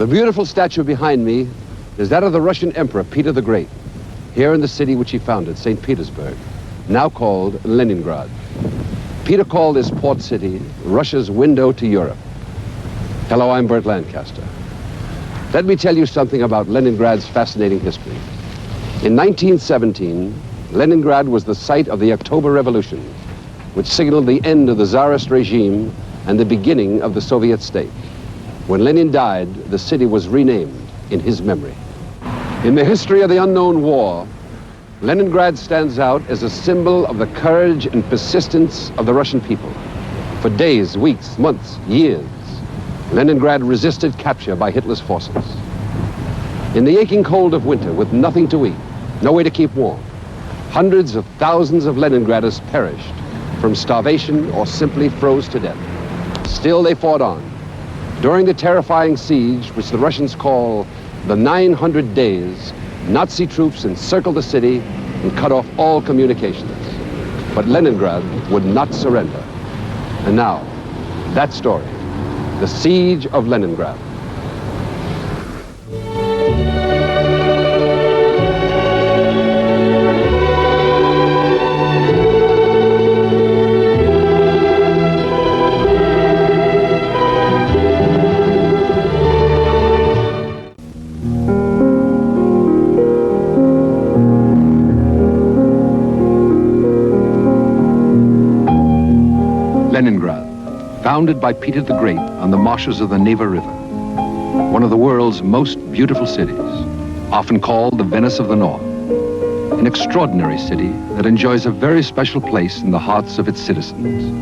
The beautiful statue behind me is that of the Russian Emperor Peter the Great, here in the city which he founded, St. Petersburg, now called Leningrad. Peter called this port city Russia's window to Europe. Hello, I'm Burt Lancaster. Let me tell you something about Leningrad's fascinating history. In 1917, Leningrad was the site of the October Revolution, which signaled the end of the Tsarist regime and the beginning of the Soviet state. When Lenin died, the city was renamed in his memory. In the history of the unknown war, Leningrad stands out as a symbol of the courage and persistence of the Russian people. For days, weeks, months, years, Leningrad resisted capture by Hitler's forces. In the aching cold of winter, with nothing to eat, no way to keep warm, hundreds of thousands of Leningraders perished from starvation or simply froze to death. Still, they fought on. During the terrifying siege, which the Russians call the 900 days, Nazi troops encircled the city and cut off all communications. But Leningrad would not surrender. And now, that story, the siege of Leningrad. Leningrad, founded by Peter the Great on the marshes of the Neva River, one of the world's most beautiful cities, often called the Venice of the North, an extraordinary city that enjoys a very special place in the hearts of its citizens.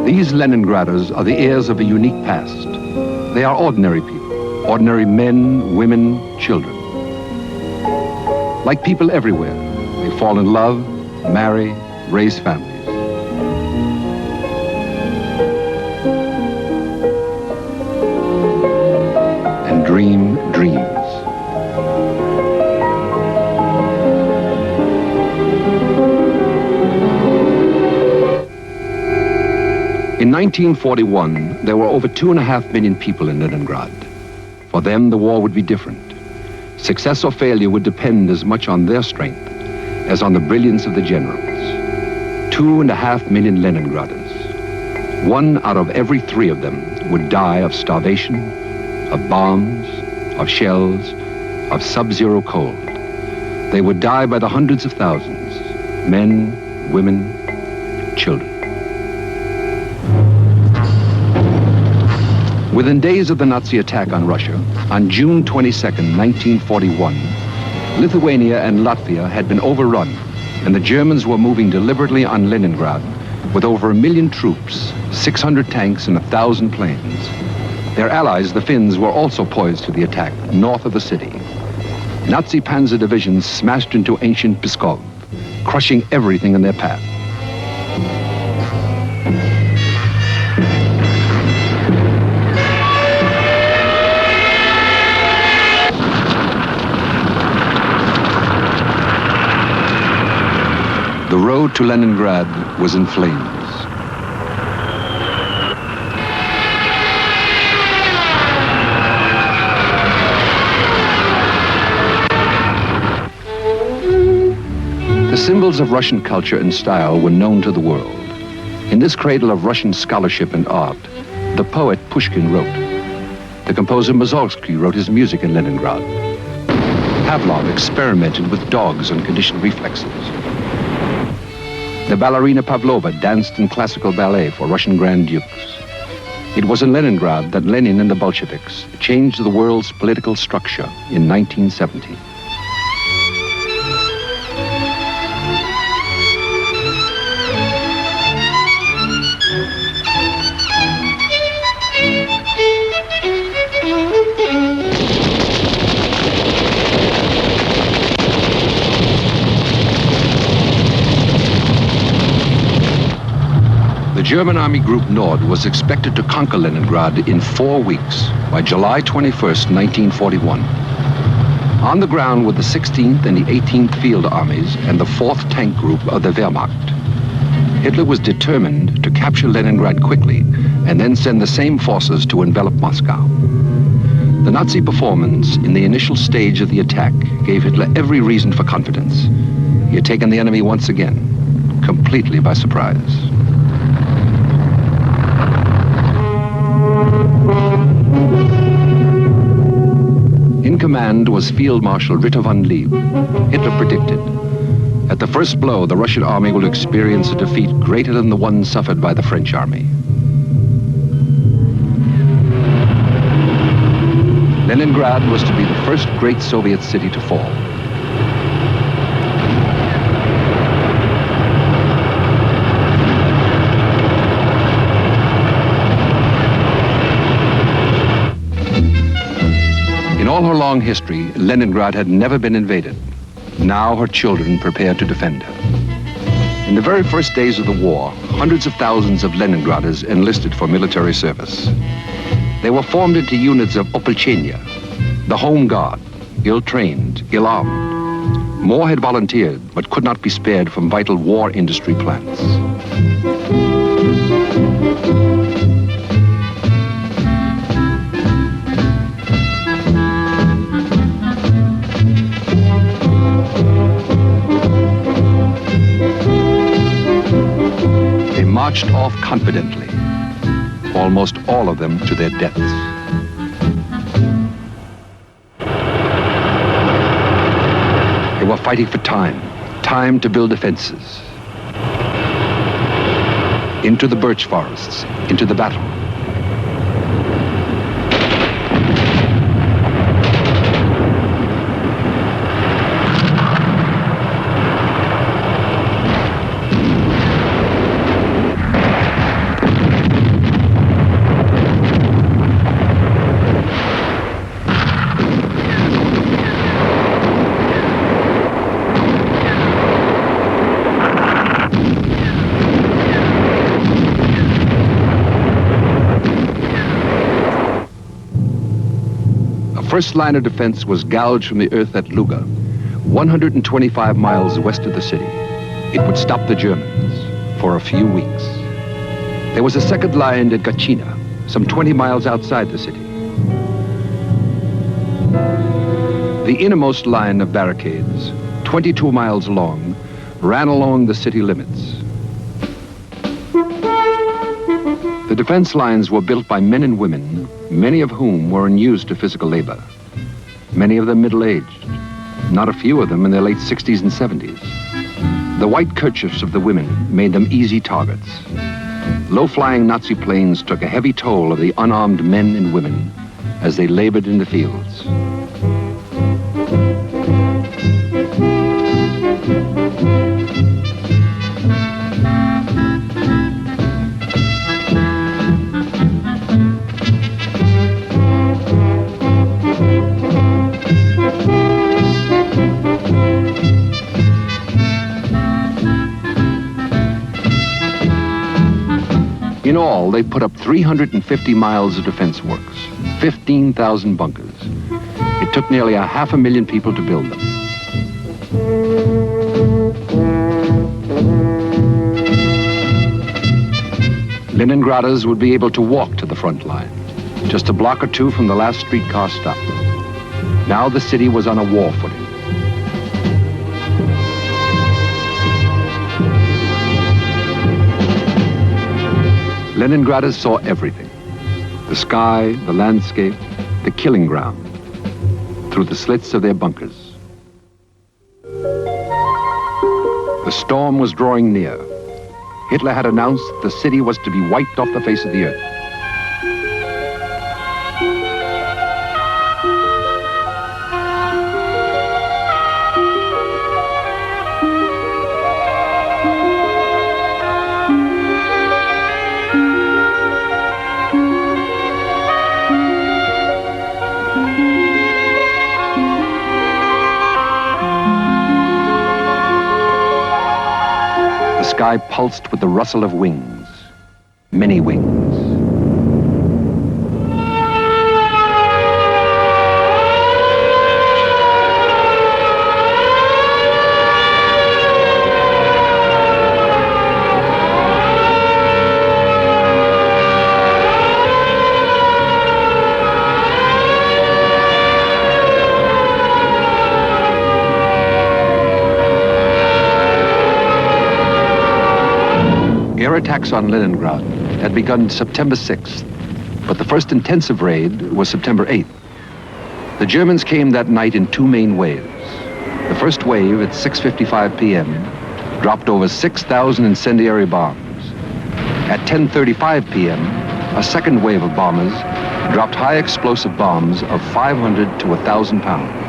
These Leningraders are the heirs of a unique past. They are ordinary people, ordinary men, women, children. Like people everywhere, they fall in love, marry, raise families. And dream dreams. In 1941, there were over 2.5 million people in Leningrad. For them, the war would be different. Success or failure would depend as much on their strength as on the brilliance of the generals. 2.5 million Leningraders. 1 out of every 3 of them would die of starvation, of bombs, of shells, of sub-zero cold. They would die by the hundreds of thousands, men, women, children. Within days of the Nazi attack on Russia, on June 22nd, 1941, Lithuania and Latvia had been overrun, and the Germans were moving deliberately on Leningrad with over 1 million troops, 600 tanks, and 1,000 planes. Their allies, the Finns, were also poised for the attack north of the city. Nazi panzer divisions smashed into ancient Pskov, crushing everything in their path. The road to Leningrad was in flames. The symbols of Russian culture and style were known to the world. In this cradle of Russian scholarship and art, the poet Pushkin wrote. The composer Mussorgsky wrote his music in Leningrad. Pavlov experimented with dogs on conditioned reflexes. The ballerina Pavlova danced in classical ballet for Russian Grand Dukes. It was in Leningrad that Lenin and the Bolsheviks changed the world's political structure in 1917. The German Army Group Nord was expected to conquer Leningrad in 4 weeks by July 21st, 1941. On the ground were the 16th and the 18th Field Armies and the 4th Tank Group of the Wehrmacht. Hitler was determined to capture Leningrad quickly and then send the same forces to envelop Moscow. The Nazi performance in the initial stage of the attack gave Hitler every reason for confidence. He had taken the enemy once again, completely by surprise. In command was Field Marshal Ritter von Lieb. Hitler predicted, at the first blow, the Russian army will experience a defeat greater than the one suffered by the French army. Leningrad was to be the first great Soviet city to fall. In all her long history, Leningrad had never been invaded. Now her children prepared to defend her. In the very first days of the war, hundreds of thousands of Leningraders enlisted for military service. They were formed into units of Opolchenia, the Home Guard, ill-trained, ill-armed. More had volunteered, but could not be spared from vital war industry plants. They marched off confidently, almost all of them to their deaths. They were fighting for time to build defenses. Into the birch forests, into the battle. The first line of defense was gouged from the earth at Luga, 125 miles west of the city. It would stop the Germans for a few weeks. There was a second line at Gachina, some 20 miles outside the city. The innermost line of barricades, 22 miles long, ran along the city limits. The defense lines were built by men and women, many of whom were unused to physical labor. Many of them middle-aged, not a few of them in their late 60s and 70s. The white kerchiefs of the women made them easy targets. Low-flying Nazi planes took a heavy toll of the unarmed men and women as they labored in the fields. In all, they put up 350 miles of defense works, 15,000 bunkers. It took nearly 500,000 people to build them. Leningraders would be able to walk to the front line, just a block or two from the last streetcar stop. Now the city was on a war footing. Leningraders saw everything. The sky, the landscape, the killing ground, through the slits of their bunkers. The storm was drawing near. Hitler had announced that the city was to be wiped off the face of the earth. The sky pulsed with the rustle of wings. many wings. Air attacks on Leningrad had begun September 6th, but the first intensive raid was September 8th. The Germans came that night in two main waves. The first wave at 6:55 p.m. dropped over 6,000 incendiary bombs. At 10:35 p.m., a second wave of bombers dropped high explosive bombs of 500 to 1,000 pounds.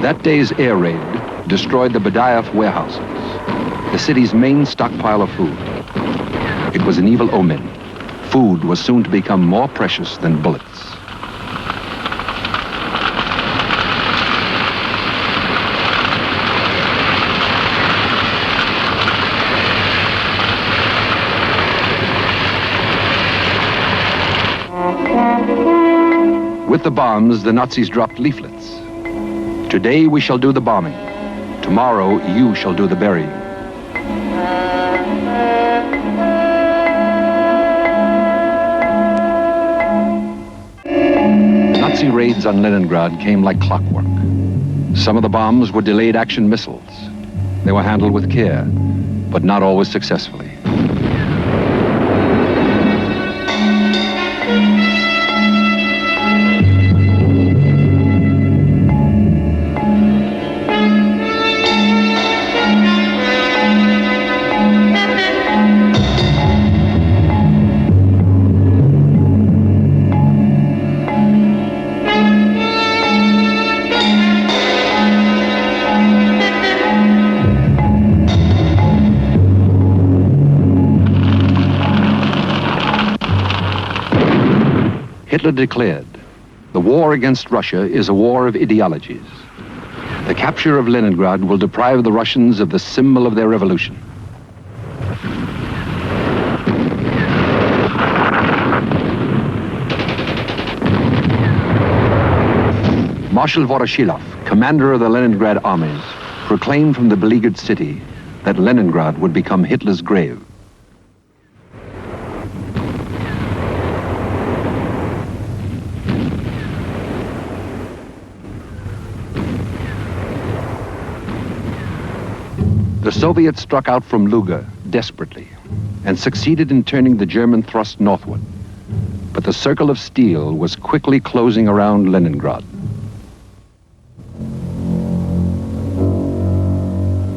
That day's air raid destroyed the Badaev warehouses, the city's main stockpile of food. It was an evil omen. Food was soon to become more precious than bullets. With the bombs, the Nazis dropped leaflets. Today we shall do the bombing. Tomorrow you shall do the burying. Nazi raids on Leningrad came like clockwork. Some of the bombs were delayed action missiles. They were handled with care, but not always successfully. Hitler declared, the war against Russia is a war of ideologies. The capture of Leningrad will deprive the Russians of the symbol of their revolution. Marshal Voroshilov, commander of the Leningrad armies, proclaimed from the beleaguered city that Leningrad would become Hitler's grave. The Soviets struck out from Luga desperately and succeeded in turning the German thrust northward. But the circle of steel was quickly closing around Leningrad.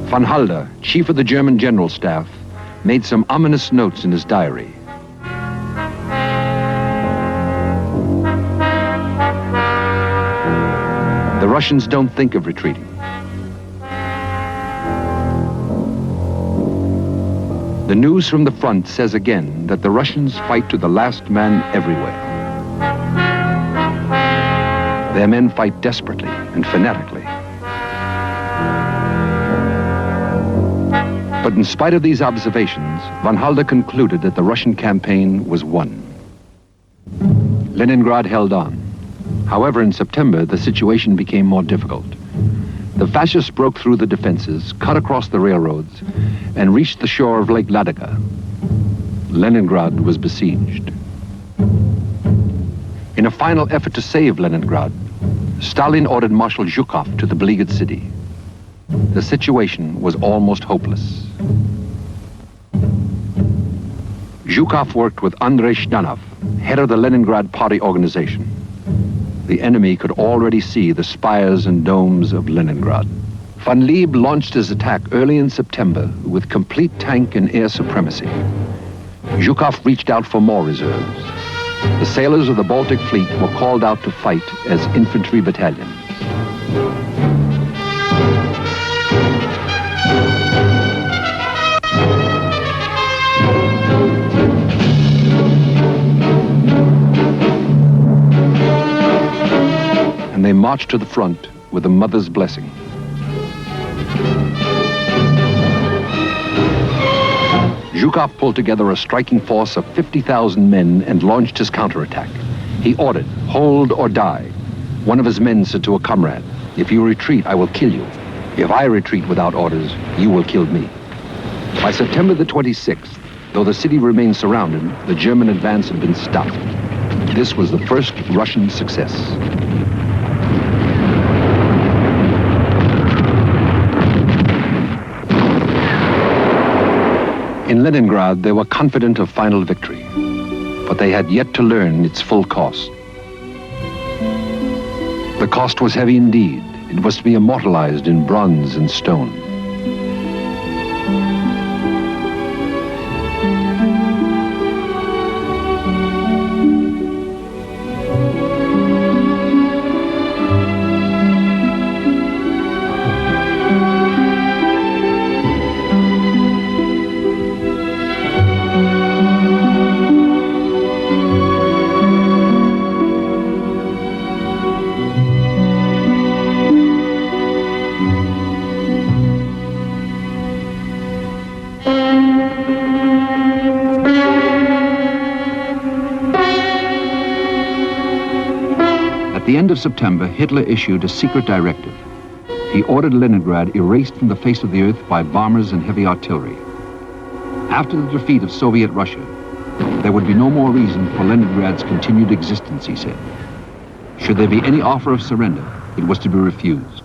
Von Halder, chief of the German General Staff, made some ominous notes in his diary. The Russians don't think of retreating. The news from the front says again that the Russians fight to the last man everywhere. Their men fight desperately and fanatically. But in spite of these observations, von Halder concluded that the Russian campaign was won. Leningrad held on. However, in September, the situation became more difficult. The fascists broke through the defenses, cut across the railroads, and reached the shore of Lake Ladoga. Leningrad was besieged. In a final effort to save Leningrad, Stalin ordered Marshal Zhukov to the beleaguered city. The situation was almost hopeless. Zhukov worked with Andrei Zhdanov, head of the Leningrad Party organization. The enemy could already see the spires and domes of Leningrad. Von Lieb launched his attack early in September with complete tank and air supremacy. Zhukov reached out for more reserves. The sailors of the Baltic Fleet were called out to fight as infantry battalions. they marched to the front with a mother's blessing. Zhukov pulled together a striking force of 50,000 men and launched his counterattack. He ordered, "Hold or die." One of his men said to a comrade, "If you retreat, I will kill you. If I retreat without orders, you will kill me." By September the 26th, though the city remained surrounded, the German advance had been stopped. This was the first Russian success. In Leningrad, they were confident of final victory, but they had yet to learn its full cost. The cost was heavy indeed. It was to be immortalized in bronze and stone. At the end of September, Hitler issued a secret directive. He ordered Leningrad erased from the face of the earth by bombers and heavy artillery. After the defeat of Soviet Russia, there would be no more reason for Leningrad's continued existence, he said. Should there be any offer of surrender, it was to be refused.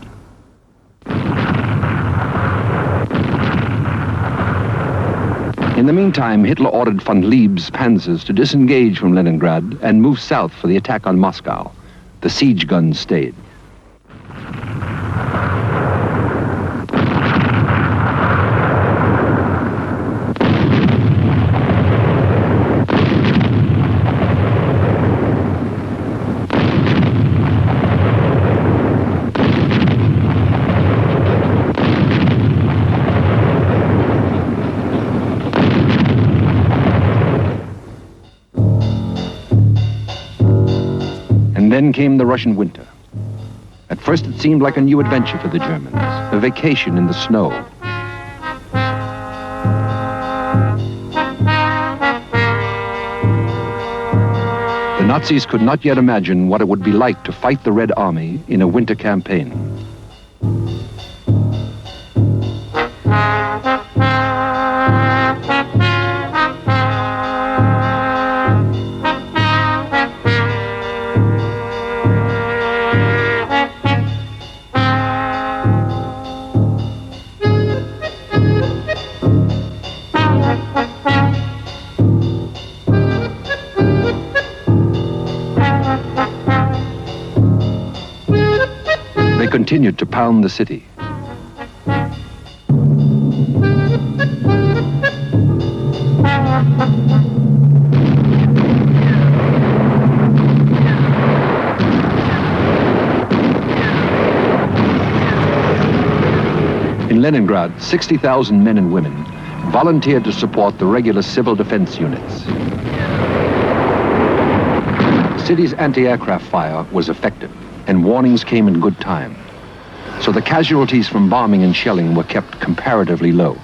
In the meantime, Hitler ordered von Lieb's panzers to disengage from Leningrad and move south for the attack on Moscow. The siege guns stayed. And then came the Russian winter. At first it seemed like a new adventure for the Germans, a vacation in the snow. The Nazis could not yet imagine what it would be like to fight the Red Army in a winter campaign. They continued to pound the city. In Leningrad, 60,000 men and women volunteered to support the regular civil defense units. The city's anti-aircraft fire was effective, and warnings came in good time. So the casualties from bombing and shelling were kept comparatively low.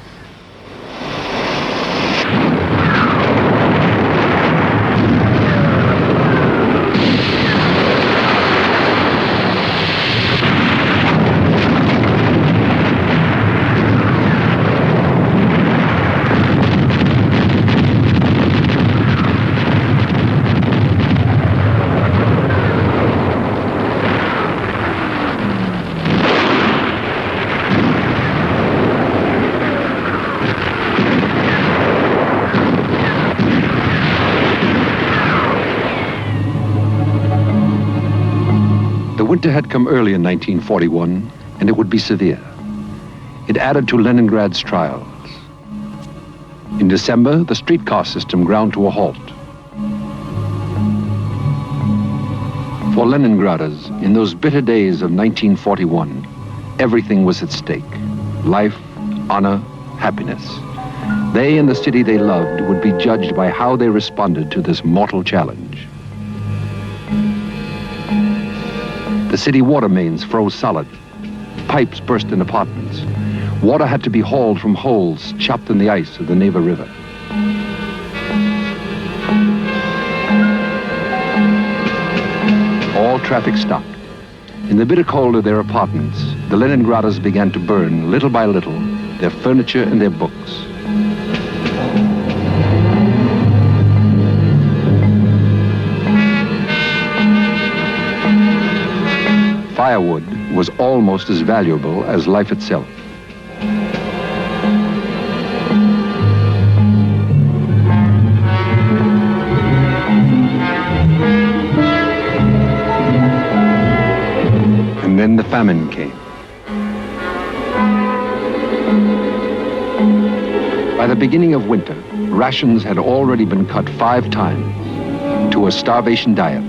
The winter had come early in 1941, and it would be severe. It added to Leningrad's trials. In December, the streetcar system ground to a halt. For Leningraders, in those bitter days of 1941, everything was at stake. Life, honor, happiness. They and the city they loved would be judged by how they responded to this mortal challenge. The city water mains froze solid. Pipes burst in apartments. Water had to be hauled from holes chopped in the ice of the Neva River. All traffic stopped. In the bitter cold of their apartments, the Leningraders began to burn, little by little, their furniture and their books. Firewood was almost as valuable as life itself. And then the famine came. By the beginning of winter, rations had already been cut 5 times to a starvation diet.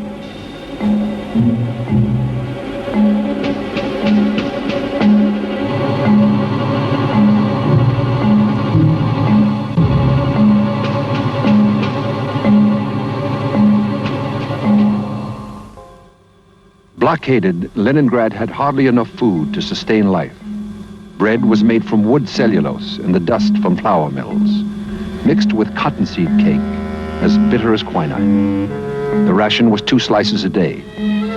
Blockaded, Leningrad had hardly enough food to sustain life. Bread was made from wood cellulose and the dust from flour mills, mixed with cottonseed cake, as bitter as quinine. The ration was 2 slices a day,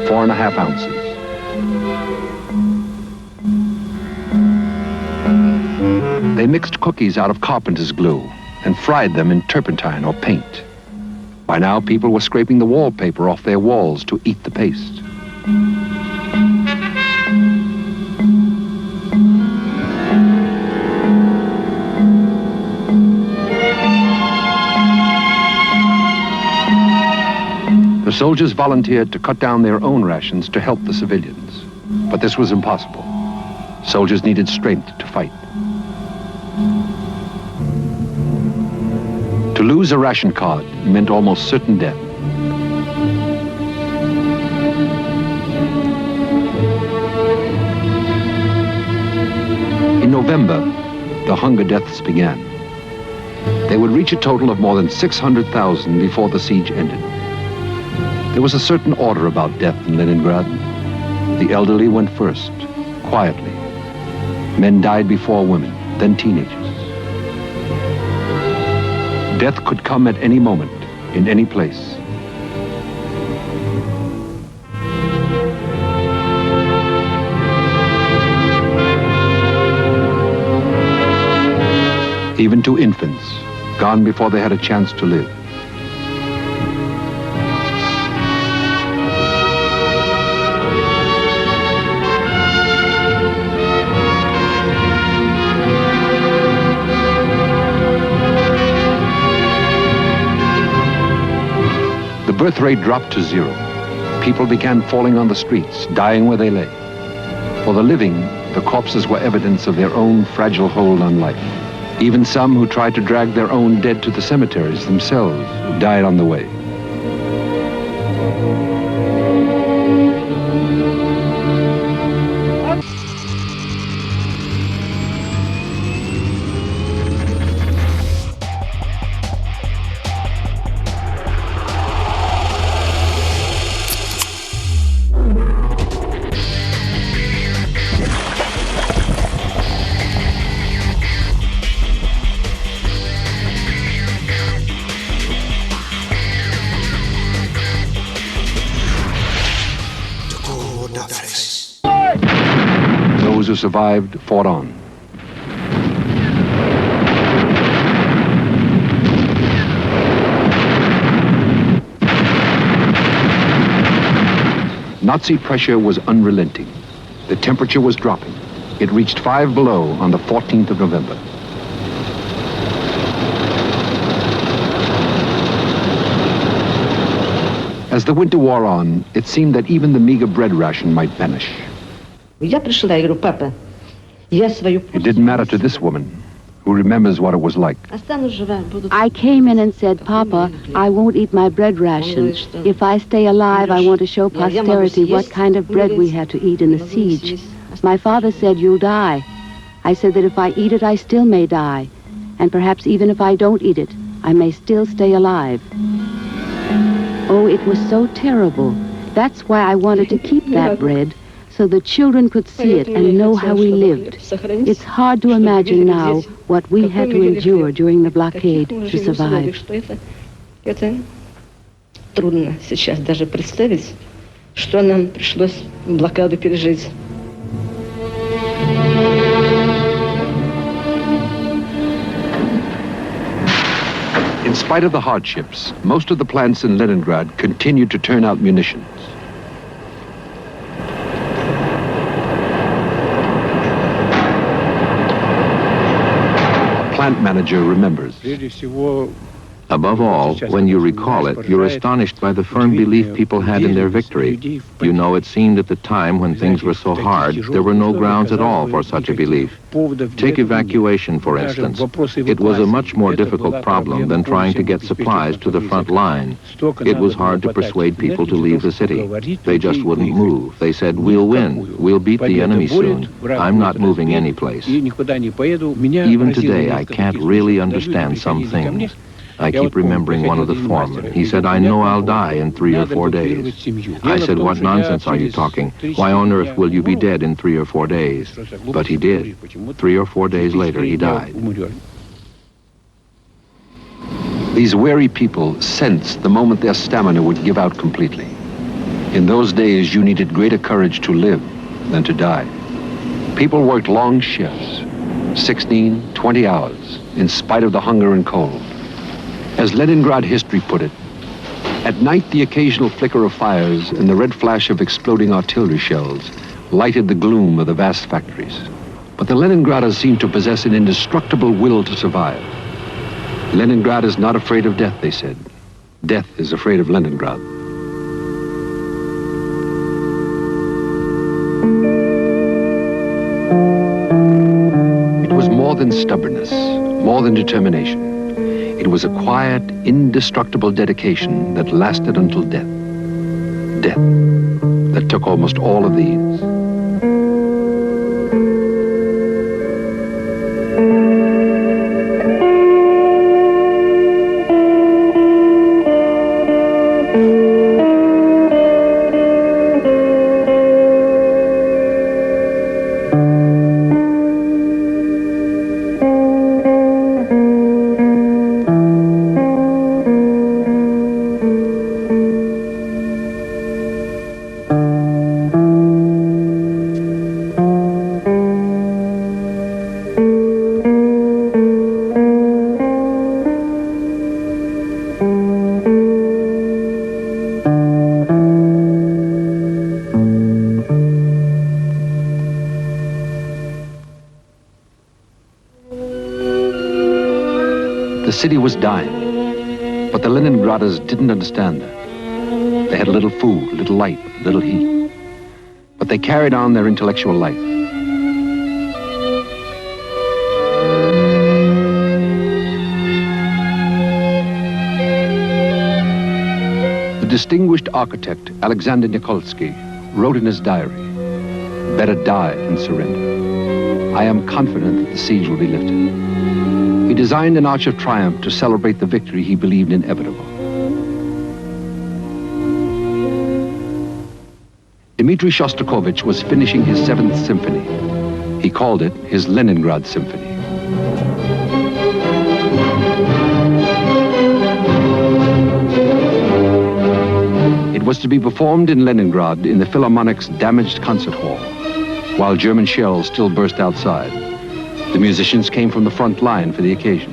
4½ ounces. They mixed cookies out of carpenter's glue and fried them in turpentine or paint. By now, people were scraping the wallpaper off their walls to eat the paste. The soldiers volunteered to cut down their own rations to help the civilians. But this was impossible. Soldiers needed strength to fight. To lose a ration card meant almost certain death. In November, the hunger deaths began. They would reach a total of more than 600,000 before the siege ended. There was a certain order about death in Leningrad. The elderly went first, quietly. Men died before women, then teenagers. Death could come at any moment, in any place. Even to infants, gone before they had a chance to live. The birth rate dropped to 0. People began falling on the streets, dying where they lay. For the living, the corpses were evidence of their own fragile hold on life. Even some who tried to drag their own dead to the cemeteries themselves died on the way. Those who survived fought on. Nazi pressure was unrelenting. The temperature was dropping. It reached 5 below on the 14th of November. As the winter wore on, it seemed that even the meager bread ration might vanish. It didn't matter to this woman, who remembers what it was like. I came in and said, Papa, I won't eat my bread ration. If I stay alive, I want to show posterity what kind of bread we had to eat in the siege. My father said, you'll die. I said that if I eat it, I still may die. And perhaps even if I don't eat it, I may still stay alive. Oh, it was so terrible. That's why I wanted to keep that bread, so the children could see it and know how we lived. It's hard to imagine now what we had to endure during the blockade to survive. Трудно сейчас даже представить, что нам пришлось блокаду пережить. In spite of the hardships, most of the plants in Leningrad continued to turn out munitions. A plant manager remembers. Above all, when you recall it, you're astonished by the firm belief people had in their victory. You know, it seemed at the time when things were so hard, there were no grounds at all for such a belief. Take evacuation, for instance. It was a much more difficult problem than trying to get supplies to the front line. It was hard to persuade people to leave the city. They just wouldn't move. They said, "We'll win. We'll beat the enemy soon. I'm not moving any place." Even today, I can't really understand some things. I keep remembering one of the foremen. He said, "I know I'll die in 3 or 4 days." I said, "What nonsense are you talking? Why on earth will you be dead in 3 or 4 days?" But he did. 3 or 4 days later, he died. These wary people sensed the moment their stamina would give out completely. In those days, you needed greater courage to live than to die. People worked long shifts, 16, 20 hours, in spite of the hunger and cold. As Leningrad history put it, at night the occasional flicker of fires and the red flash of exploding artillery shells lighted the gloom of the vast factories. But the Leningraders seemed to possess an indestructible will to survive. Leningrad is not afraid of death, they said. Death is afraid of Leningrad. It was more than stubbornness, more than determination. It was a quiet, indestructible dedication that lasted until death. Death that took almost all of these. The city was dying, but the Leningraders didn't understand that. They had little food, little light, little heat, but they carried on their intellectual life. The distinguished architect Alexander Nikolsky wrote in his diary, "Better die than surrender. I am confident that the siege will be lifted." He designed an Arch of Triumph to celebrate the victory he believed inevitable. Dmitri Shostakovich was finishing his 7th symphony. He called it his Leningrad Symphony. It was to be performed in Leningrad in the Philharmonic's damaged concert hall, while German shells still burst outside. The musicians came from the front line for the occasion.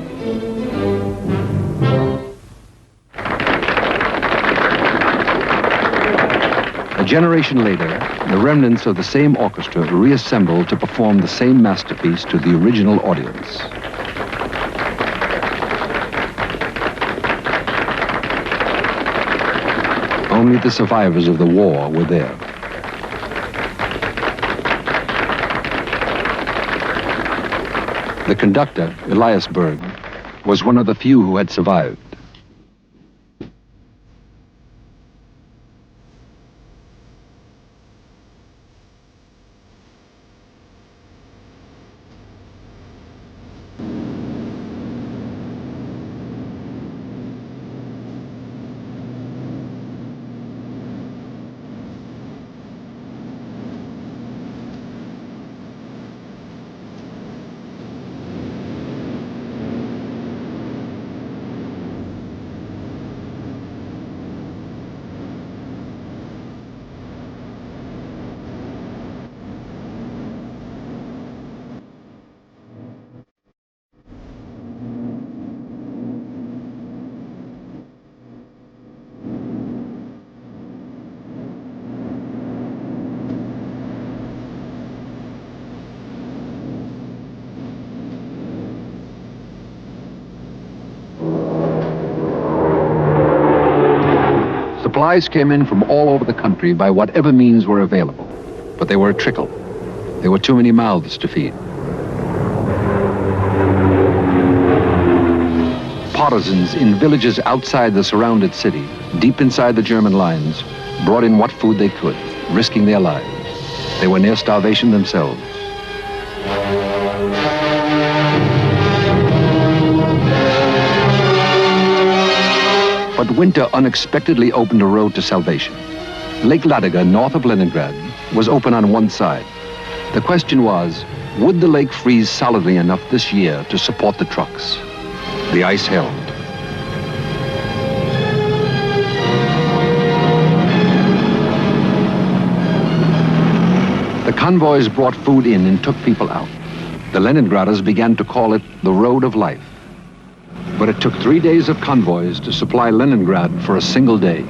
A generation later, the remnants of the same orchestra reassembled to perform the same masterpiece to the original audience. Only the survivors of the war were there. The conductor, Elias Berg, was one of the few who had survived. Supplies came in from all over the country by whatever means were available, but they were a trickle. There were too many mouths to feed. Partisans in villages outside the surrounded city, deep inside the German lines, brought in what food they could, risking their lives. They were near starvation themselves. But winter unexpectedly opened a road to salvation. Lake Ladoga, north of Leningrad, was open on one side. The question was, would the lake freeze solidly enough this year to support the trucks? The ice held. The convoys brought food in and took people out. The Leningraders began to call it the Road of Life. But it took 3 days of convoys to supply Leningrad for a single day.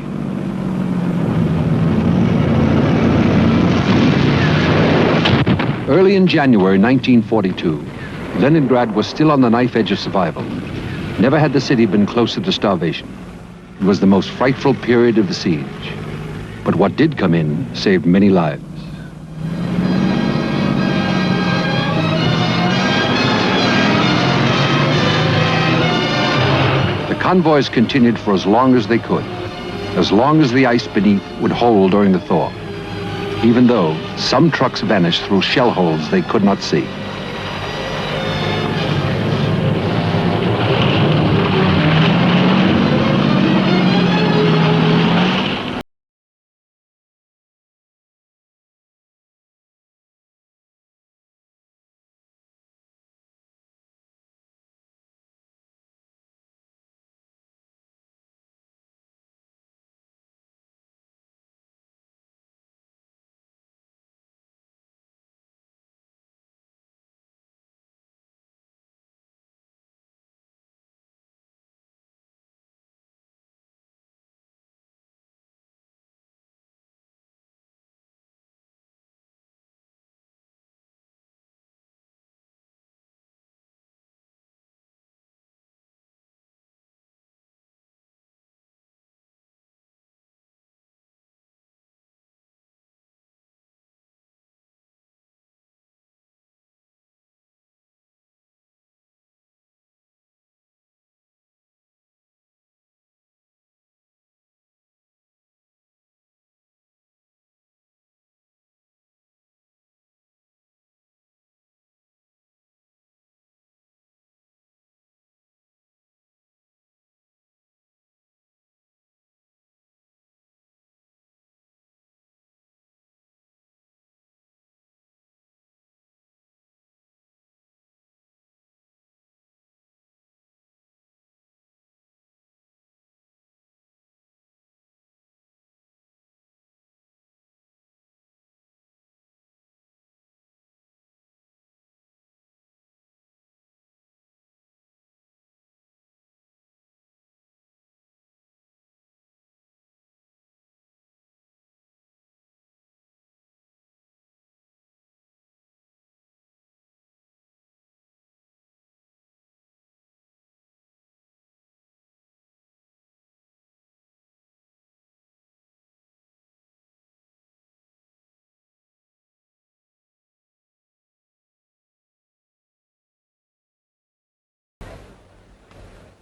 Early in January 1942, Leningrad was still on the knife edge of survival. Never had the city been closer to starvation. It was the most frightful period of the siege. But what did come in saved many lives. The convoys continued for as long as they could, as long as the ice beneath would hold during the thaw, even though some trucks vanished through shell holes they could not see.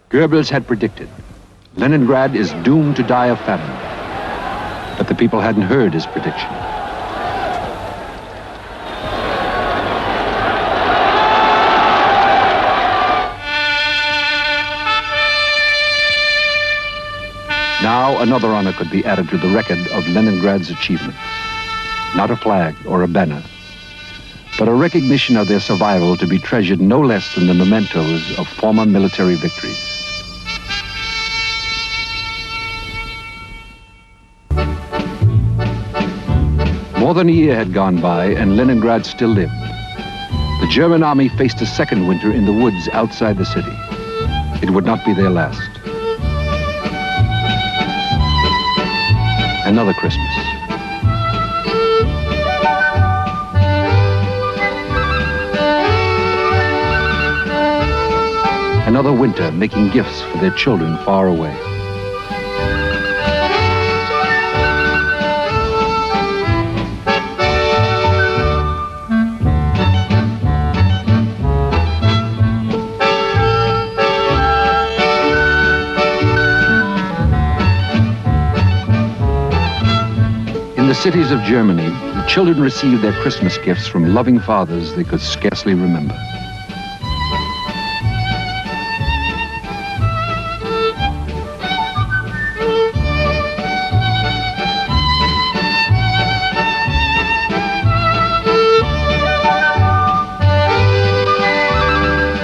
Goebbels had predicted, Leningrad is doomed to die of famine. But the people hadn't heard his prediction. Now another honor could be added to the record of Leningrad's achievements. Not a flag or a banner, but a recognition of their survival to be treasured no less than the mementos of former military victories. More than a year had gone by and Leningrad still lived. The German army faced a second winter in the woods outside the city. It would not be their last. Another Christmas. Another winter making gifts for their children far away. cities of Germany, the children received their Christmas gifts from loving fathers they could scarcely remember.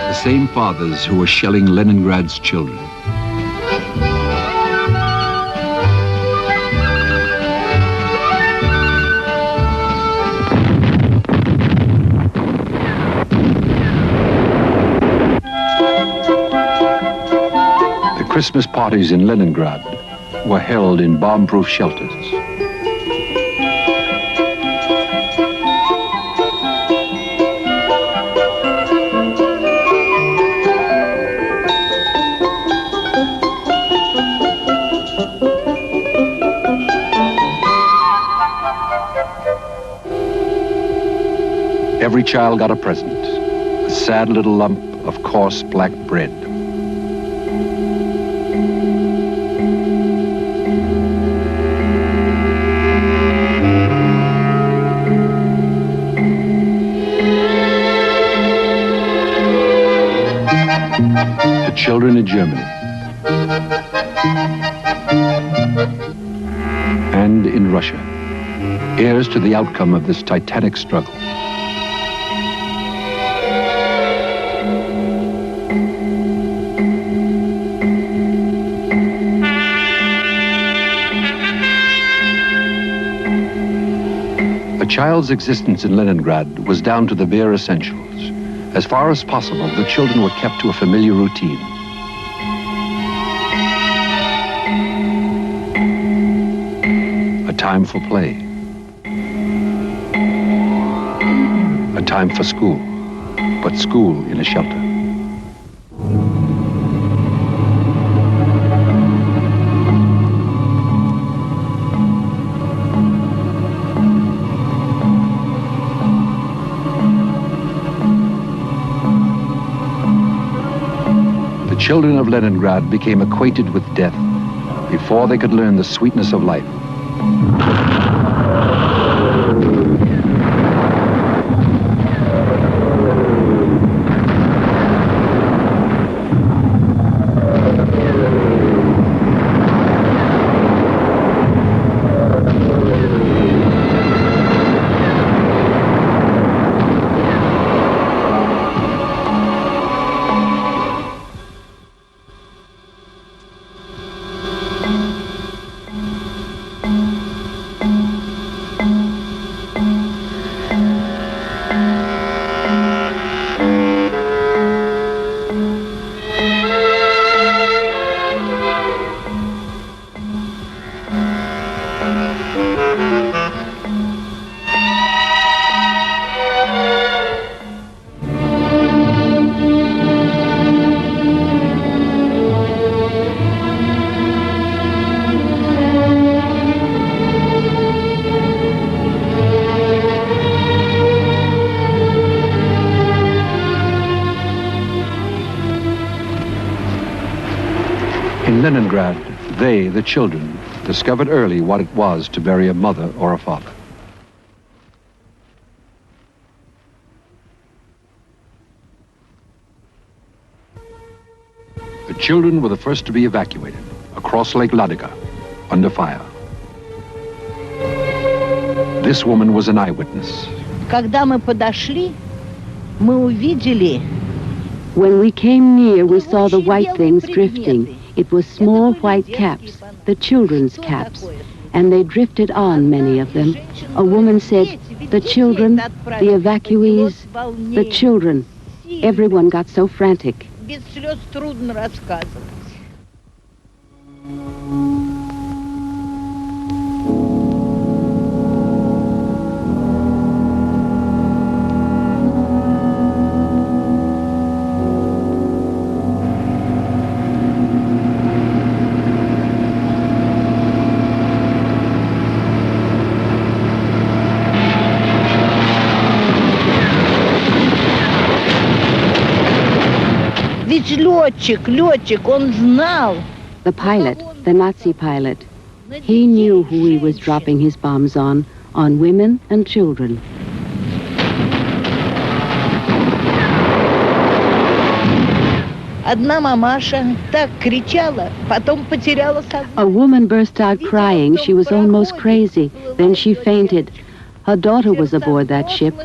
The same fathers who were shelling Leningrad's children. Christmas parties in Leningrad were held in bomb-proof shelters. Every child got a present, a sad little lump of coarse black bread. The children in Germany and in Russia, heirs to the outcome of this titanic struggle. A child's existence in Leningrad was down to the bare essentials. As far as possible, the children were kept to a familiar routine. A time for play. A time for school, but school in a shelter. The children of Leningrad became acquainted with death before they could learn the sweetness of life. In Leningrad, they, the children, discovered early what it was to bury a mother or a father. The children were the first to be evacuated across Lake Ladoga, under fire. This woman was an eyewitness. Когда мы подошли, мы увидели. When we came near, we saw the white things drifting. It was small white caps, the children's caps, and they drifted on, many of them. A woman said, "The children, the evacuees, the children." Everyone got so frantic. Без слез трудно рассказывать. Ведь летчик, он знал. The pilot, the Nazi pilot, He knew who he was dropping his bombs on women and children. Одна мамаша так кричала, потом потеряла сознание. A woman burst out crying. She was almost crazy. Then she fainted. Her daughter was aboard that ship.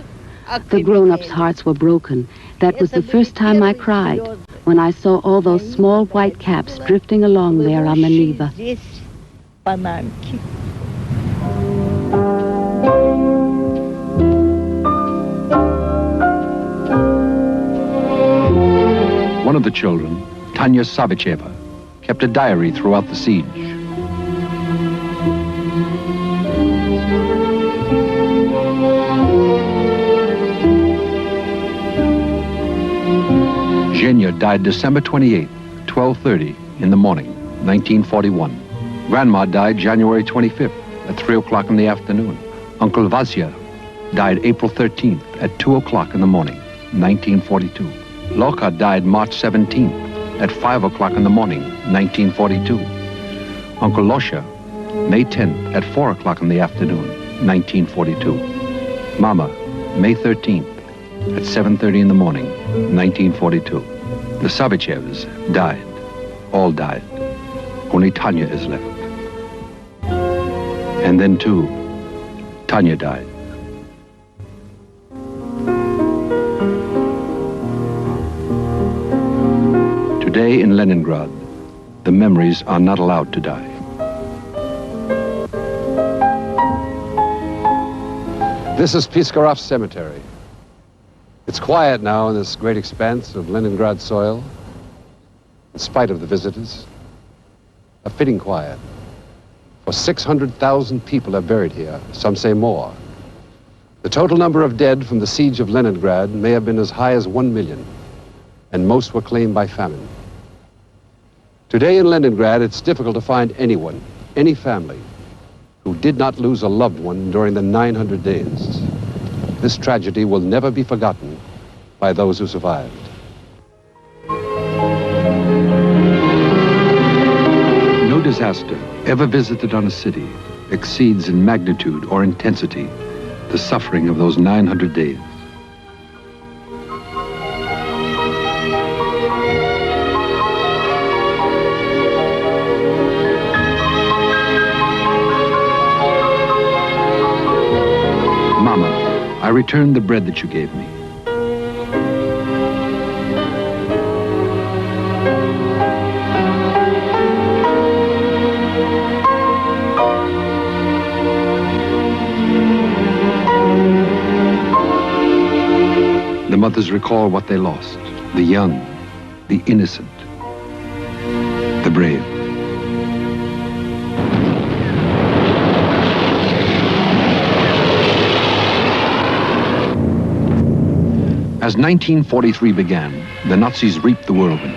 The grown-ups' hearts were broken. That was the first time I cried, when I saw all those small white caps drifting along there on the Neva. One of the children, Tanya Savicheva, kept a diary throughout the siege. Zhenya died December 28, 12:30 in the morning, 1941. Grandma died January 25th at 3 o'clock in the afternoon. Uncle Vasya died April 13th at 2 o'clock in the morning, 1942. Loka died March 17th at 5 o'clock in the morning, 1942. Uncle Losha, May 10th at 4 o'clock in the afternoon, 1942. Mama, May 13th at 7:30 in the morning, 1942. The Savichevs died. All died. Only Tanya is left. And then, too, Tanya died. Today in Leningrad, the memories are not allowed to die. This is Piskarov Cemetery. It's quiet now in this great expanse of Leningrad soil, in spite of the visitors. A fitting quiet. For 600,000 people are buried here, some say more. The total number of dead from the siege of Leningrad may have been as high as 1 million, and most were claimed by famine. Today in Leningrad, it's difficult to find anyone, any family, who did not lose a loved one during the 900 days. This tragedy will never be forgotten by those who survived. No disaster ever visited on a city exceeds in magnitude or intensity the suffering of those 900 days. Mama, I returned the bread that you gave me. The mothers recall what they lost, the young, the innocent, the brave. As 1943 began, the Nazis reaped the whirlwind.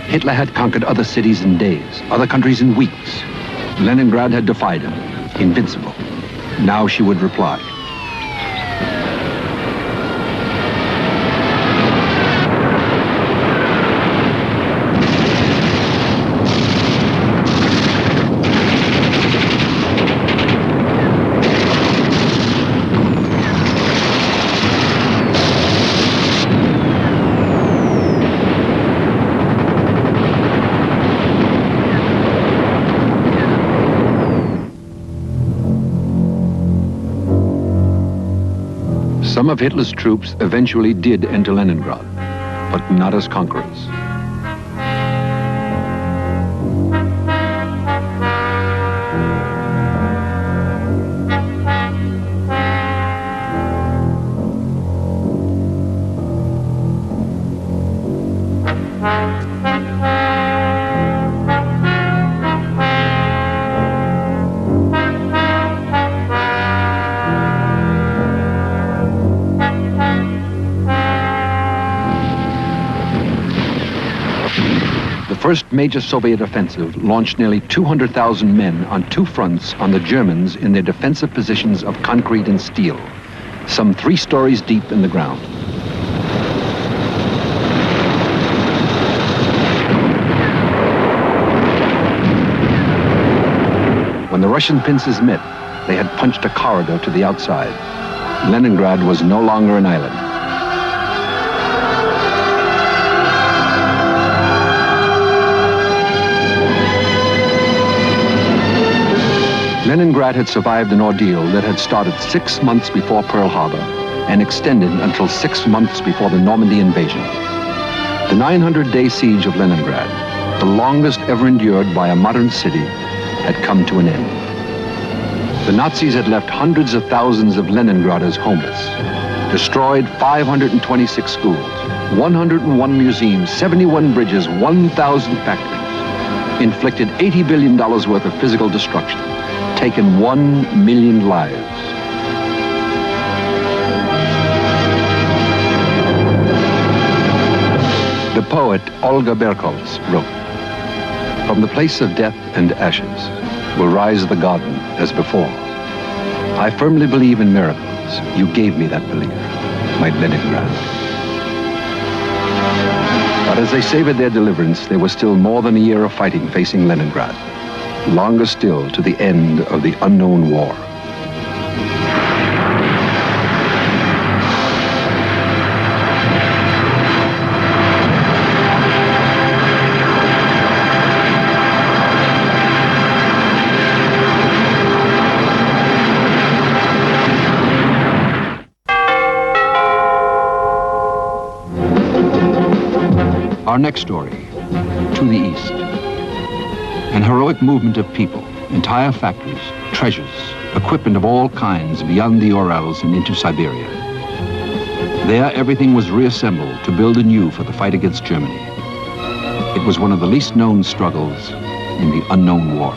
Hitler had conquered other cities in days, other countries in weeks. Leningrad had defied him, invincible. Now she would reply. Some of Hitler's troops eventually did enter Leningrad, but not as conquerors. The first major Soviet offensive launched nearly 200,000 men on two fronts on the Germans in their defensive positions of concrete and steel, some 3 stories deep in the ground. When Russian princes met, they had punched a corridor to the outside. Leningrad was no longer an island. Leningrad had survived an ordeal that had started 6 months before Pearl Harbor and extended until 6 months before the Normandy invasion. The 900-day siege of Leningrad, the longest ever endured by a modern city, had come to an end. The Nazis had left hundreds of thousands of Leningraders homeless, destroyed 526 schools, 101 museums, 71 bridges, 1,000 factories, inflicted $80 billion worth of physical destruction, taken 1 million lives. The poet Olga Berkovs wrote, "From the place of death and ashes will rise the garden as before. I firmly believe in miracles. You gave me that belief, my Leningrad." But as they savored their deliverance, there was still more than a year of fighting facing Leningrad. Longer still to the end of the unknown war. Our next story, to the east. An heroic movement of people, entire factories, treasures, equipment of all kinds beyond the Urals and into Siberia. There, everything was reassembled to build anew for the fight against Germany. It was one of the least known struggles in the unknown war.